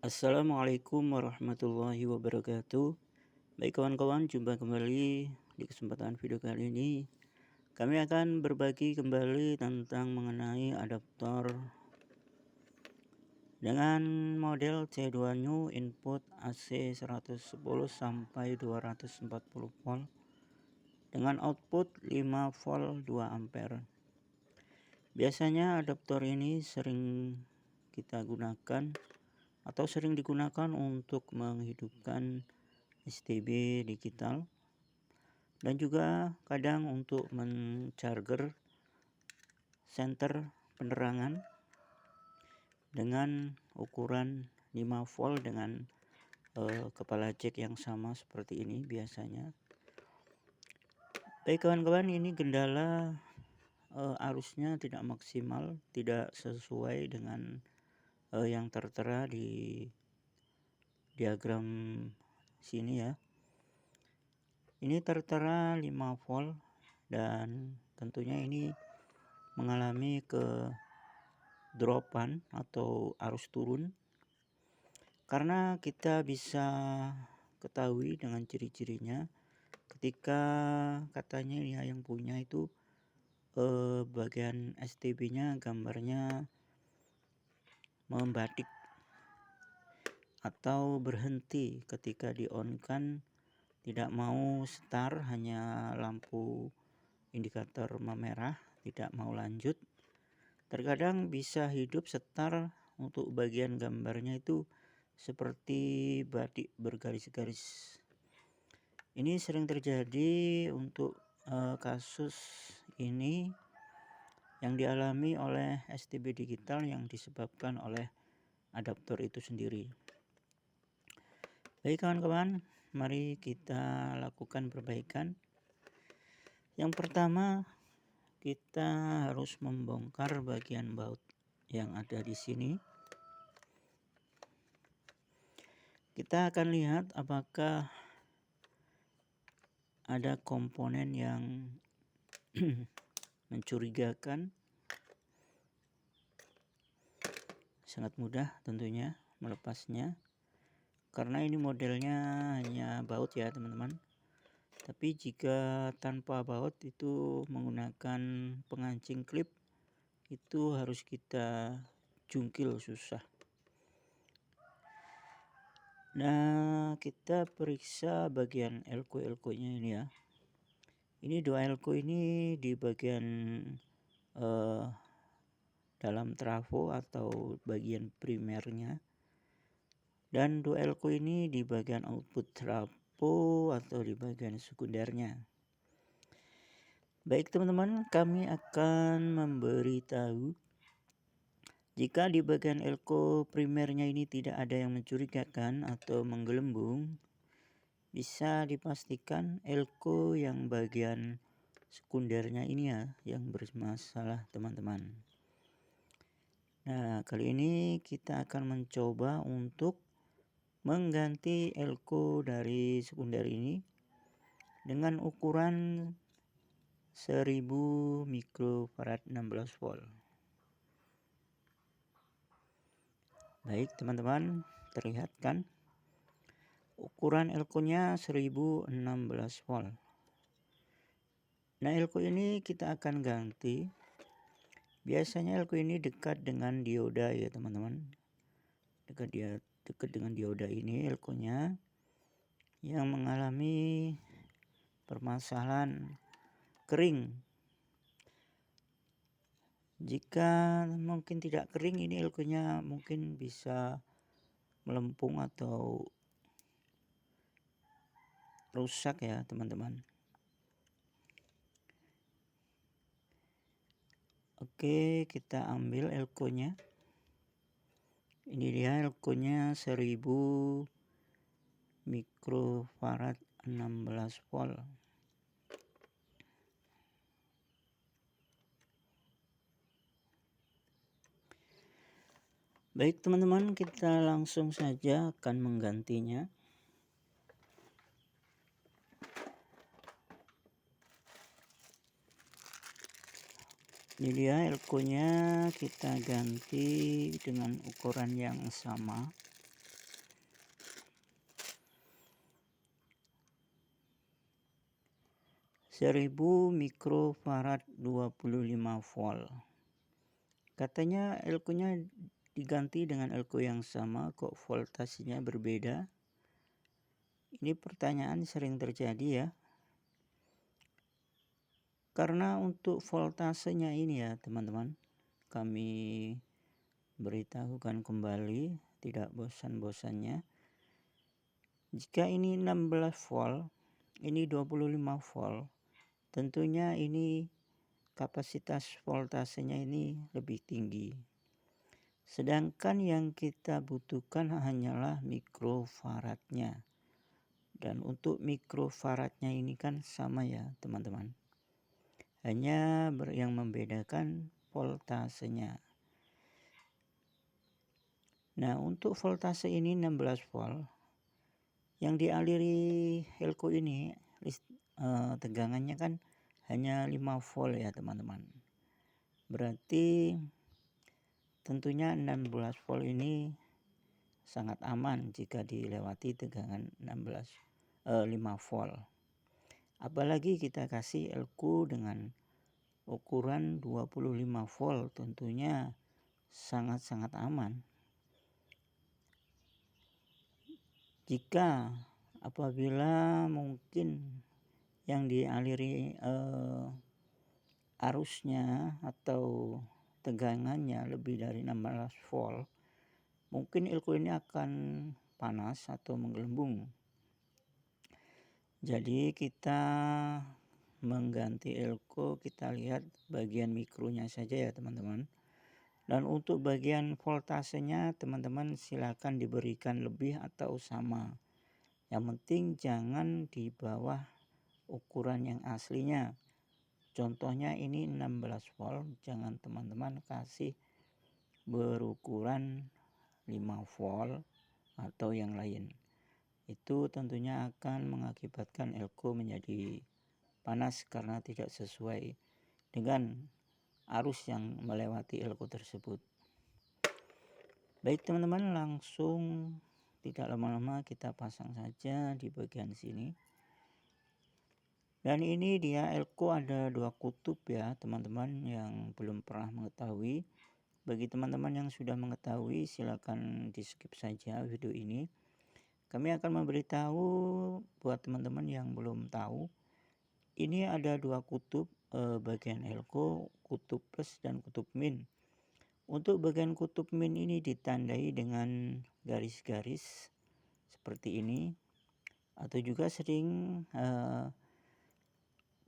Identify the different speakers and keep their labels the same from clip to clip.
Speaker 1: Assalamualaikum warahmatullahi wabarakatuh. Baik kawan-kawan, jumpa kembali di kesempatan video kali ini. Kami akan berbagi kembali tentang mengenai adaptor dengan model C2 New input AC 110 sampai 240 volt dengan output 5 volt 2 ampere. Biasanya adaptor ini sering kita gunakan atau sering digunakan untuk menghidupkan STB digital dan juga kadang untuk mencharger senter penerangan dengan ukuran 5 volt dengan kepala jack yang sama seperti ini biasanya. Baik kawan-kawan, ini kendala arusnya tidak maksimal, tidak sesuai dengan yang tertera di diagram sini ya. Ini tertera 5 volt dan tentunya ini mengalami dropan atau arus turun, karena kita bisa ketahui dengan ciri-cirinya ketika katanya ya yang punya itu bagian STB-nya gambarnya membatik atau berhenti ketika di on kan, tidak mau start, hanya lampu indikator memerah, tidak mau lanjut. Terkadang bisa hidup start untuk bagian gambarnya itu seperti batik bergaris-garis. Ini sering terjadi untuk kasus ini yang dialami oleh STB digital yang disebabkan oleh adaptor itu sendiri. Baik kawan-kawan, mari kita lakukan perbaikan. Yang pertama, kita harus membongkar bagian baut yang ada di sini. Kita akan lihat apakah ada komponen yang mencurigakan. Sangat mudah tentunya melepasnya, karena ini modelnya hanya baut ya teman-teman. Tapi jika tanpa baut itu menggunakan pengancing klip, itu harus kita jungkil susah. Nah, kita periksa bagian elko-elkonya ini ya. Ini dua elko ini di bagian dalam trafo atau bagian primernya, dan dua elko ini di bagian output trafo atau di bagian sekundernya. Baik teman-teman, kami akan memberitahu jika di bagian elko primernya ini tidak ada yang mencurigakan atau menggelembung, bisa dipastikan elko yang bagian sekundernya ini ya yang bermasalah teman-teman. Nah, kali ini kita akan mencoba untuk mengganti elko dari sekunder ini dengan ukuran 1000 mikrofarad 16 volt. Baik teman-teman, terlihat kan ukuran elko-nya 1016 volt. Nah, elko ini kita akan ganti. Biasanya elko ini dekat dengan dioda ya teman-teman. Dekat dengan dioda ini elko-nya yang mengalami permasalahan kering. Jika mungkin tidak kering, ini elko-nya mungkin bisa melempung atau rusak ya teman-teman. Oke, kita ambil elko-nya. Ini dia elko-nya 1000 mikrofarad 16 volt. Baik teman-teman, kita langsung saja akan menggantinya. Ini dia elko-nya, kita ganti dengan ukuran yang sama. 1000 mikrofarad 25 volt. Katanya elko-nya diganti dengan elko yang sama, kok voltasenya berbeda? Ini pertanyaan sering terjadi ya. Karena untuk voltasenya ini ya teman-teman, kami beritahukan kembali tidak bosan-bosannya. Jika ini 16 volt, ini 25 volt, tentunya ini kapasitas voltasenya ini lebih tinggi. Sedangkan yang kita butuhkan hanyalah mikrofaradnya. Dan untuk mikrofaradnya ini kan sama ya teman-teman. Hanya yang membedakan voltasenya. Nah, untuk voltase ini 16 volt, yang dialiri elko ini tegangannya kan hanya 5 volt ya teman-teman. Berarti tentunya 16 volt ini sangat aman jika dilewati tegangan 5 volt. Apalagi kita kasih elko dengan ukuran 25 volt, tentunya sangat-sangat aman. Jika apabila mungkin yang dialiri arusnya atau tegangannya lebih dari 16 volt, mungkin elko ini akan panas atau menggelembung. Jadi kita mengganti elko, kita lihat bagian mikronya saja ya teman-teman. Dan untuk bagian voltasenya teman-teman silakan diberikan lebih atau sama. Yang penting jangan di bawah ukuran yang aslinya. Contohnya ini 16 volt, jangan teman-teman kasih berukuran 5 volt atau yang lain. Itu tentunya akan mengakibatkan elko menjadi panas karena tidak sesuai dengan arus yang melewati elko tersebut. Baik teman-teman, langsung tidak lama-lama kita pasang saja di bagian sini. Dan ini dia elko ada 2 kutub ya teman-teman yang belum pernah mengetahui. Bagi teman-teman yang sudah mengetahui silakan di skip saja video ini. Kami akan memberitahu buat teman-teman yang belum tahu. Ini ada 2 kutub bagian elko, kutub plus dan kutub min. Untuk bagian kutub min ini ditandai dengan garis-garis seperti ini, atau juga sering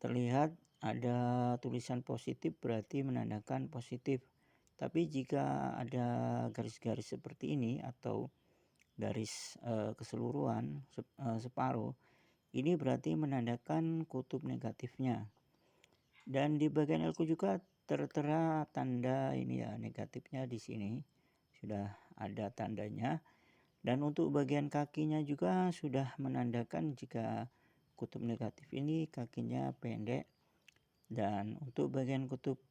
Speaker 1: terlihat ada tulisan positif berarti menandakan positif. Tapi jika ada garis-garis seperti ini atau garis keseluruhan separuh, ini berarti menandakan kutub negatifnya. Dan di bagian elko juga tertera tanda ini ya, negatifnya di sini sudah ada tandanya. Dan untuk bagian kakinya juga sudah menandakan jika kutub negatif ini kakinya pendek, dan untuk bagian kutub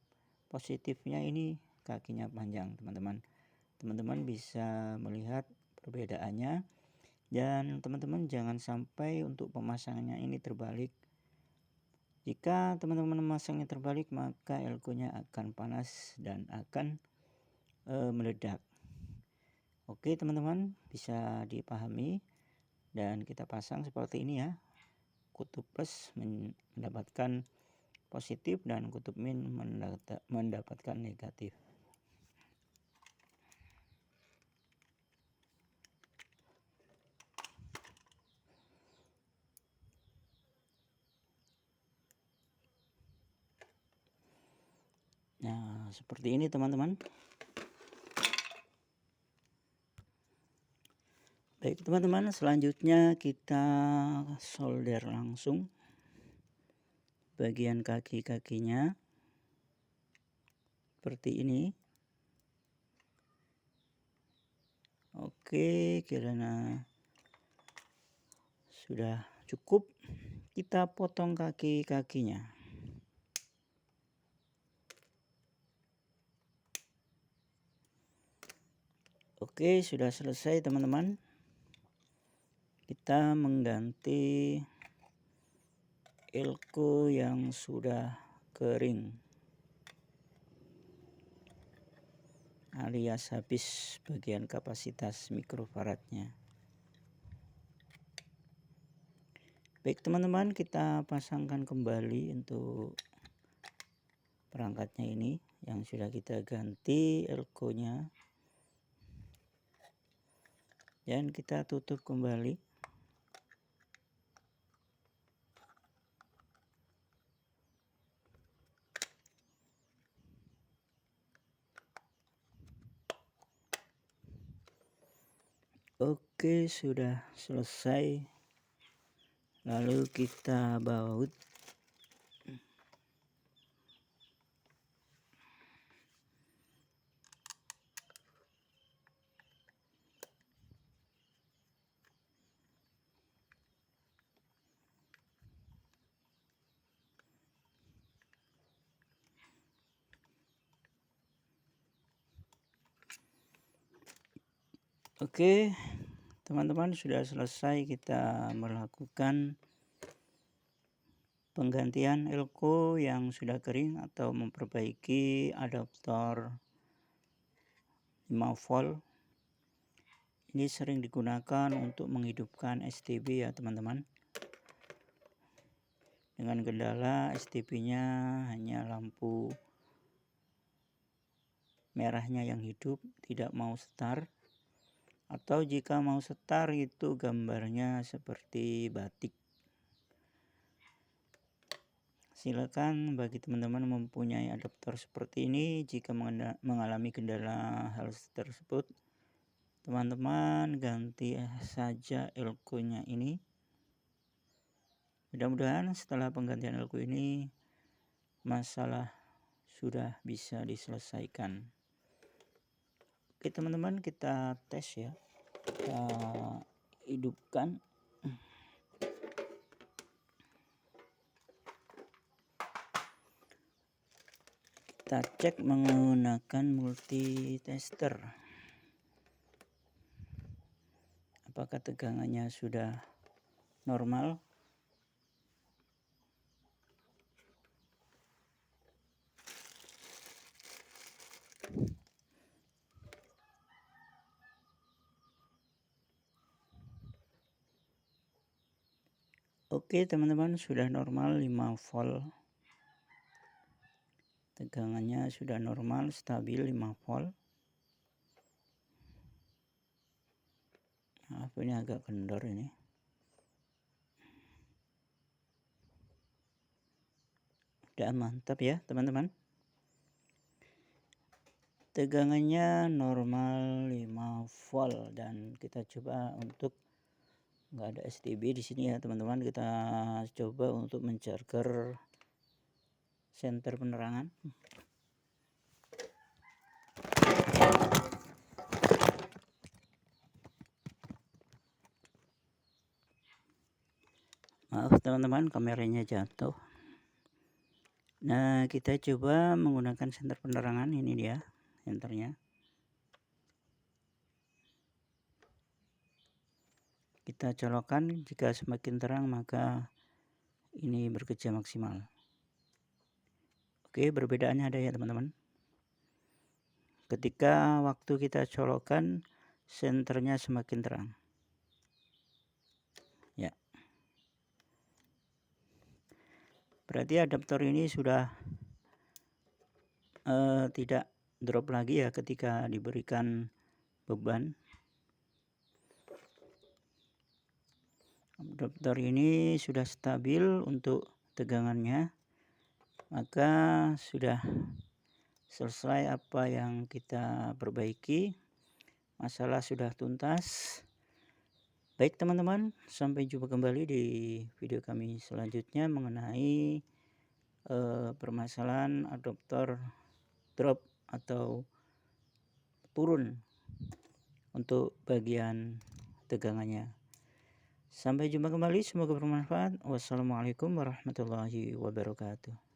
Speaker 1: positifnya ini kakinya panjang teman-teman. Teman-teman bisa melihat perbedaannya, dan teman-teman jangan sampai untuk pemasangannya ini terbalik. Jika teman-teman memasangnya terbalik, maka elko-nya akan panas dan akan meledak. Oke teman-teman, bisa dipahami. Dan kita pasang seperti ini ya. Kutub plus mendapatkan positif dan kutub min mendapatkan negatif. Nah, seperti ini teman-teman. Baik teman-teman, selanjutnya kita solder langsung bagian kaki-kakinya seperti ini. Oke, kiranya sudah cukup, kita potong kaki-kakinya. Oke, sudah selesai teman-teman. Kita mengganti elko yang sudah kering alias habis bagian kapasitas mikrofaradnya. Baik teman-teman, kita pasangkan kembali untuk perangkatnya ini yang sudah kita ganti elko-nya, dan kita tutup kembali. Oke, sudah selesai. Lalu kita baut. Oke, teman-teman, sudah selesai kita melakukan penggantian elko yang sudah kering atau memperbaiki adaptor 5 volt. Ini sering digunakan untuk menghidupkan STB ya teman-teman. Dengan kendala STB-nya hanya lampu merahnya yang hidup, tidak mau start. Atau jika mau start itu gambarnya seperti batik. Silakan bagi teman-teman mempunyai adaptor seperti ini, jika mengalami kendala hal tersebut, teman-teman ganti saja elko-nya ini. Mudah-mudahan setelah penggantian elko ini masalah sudah bisa diselesaikan. Oke teman-teman, kita tes ya, kita hidupkan. Kita cek menggunakan multitester, apakah tegangannya sudah normal. Oke teman-teman, sudah normal 5 volt. Tegangannya sudah normal, stabil 5 volt. Maaf, ini agak kendor ini. Udah mantap ya teman-teman. Tegangannya normal 5 volt, dan kita coba untuk nggak ada STB di sini ya teman-teman. Kita coba untuk mencharger senter penerangan. Maaf teman-teman, kameranya jatuh. Nah, kita coba menggunakan senter penerangan. Ini dia senternya. Kita colokkan, jika semakin terang maka ini bekerja maksimal. Oke, perbedaannya ada ya teman-teman. Ketika waktu kita colokkan, senternya semakin terang. Ya. Berarti adaptor ini sudah tidak drop lagi ya ketika diberikan beban. Adaptor ini sudah stabil untuk tegangannya, maka sudah selesai apa yang kita perbaiki. Masalah sudah tuntas. Baik teman-teman, sampai jumpa kembali di video kami selanjutnya mengenai permasalahan adaptor drop atau turun untuk bagian tegangannya. Sampai jumpa kembali, semoga bermanfaat. Wassalamualaikum warahmatullahi wabarakatuh.